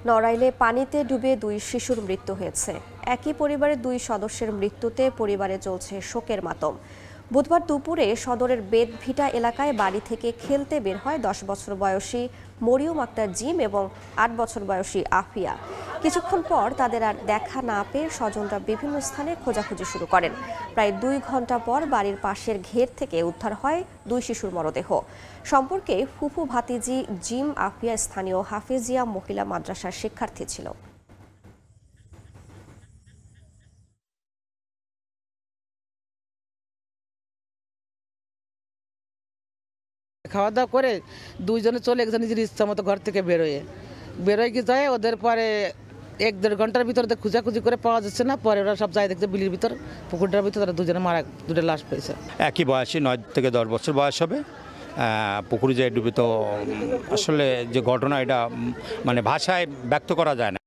নড়াইলে পানিতে ডুবে 2 শিশুর মৃত্যু হয়েছে। একই পরিবারের 2 সদস্যের মৃত্যুতে পরিবারে চলছে শোকের মাতম। বুধবার দুপুরে সদরের বেদভিটা এলাকায় বাড়ি থেকে খেলতে বের হয় 10 বছর বয়সী মরিয়ম আক্তার জিম এবং 8 বছর বয়সী আফিয়া। কিছুক্ষণ পর তাদের আর দেখা না পেয়ে স্বজনরা বিভিন্ন স্থানে খোঁজাখুঁজি শুরু করেন। প্রায় 2 ঘন্টা পর বাড়ির পাশের ঘের থেকে উদ্ধার হয় 2 শিশুর মরদেহ। সম্পর্কে ফুফু ভাতিজি জিম আফিয়া স্থানীয় হাফেজিয়া মহিলা মাদ্রাসার শিক্ষার্থী ছিল। খাওয়া দাওয়া করে দুইজনে চলে গেছে নিজের ইচ্ছা মতো ঘর থেকে বেরোয় কি যায় ওদের পরে 1-1.5 ঘন্টার ভিতরে খুঁজাখুঁজি করে পাওয়া যাচ্ছে না। পরে ওরা সব যায় দেখছে বিলির ভিতর পুকুরটার ভিতর তারা দুজনে দুটো লাশ পেয়েছে। একই বয়সী 9 থেকে 10 বছর বয়স হবে। পুকুরে যে ডুবে তো আসলে যে ঘটনা এটা মানে ভাষায় ব্যক্ত করা যায় না।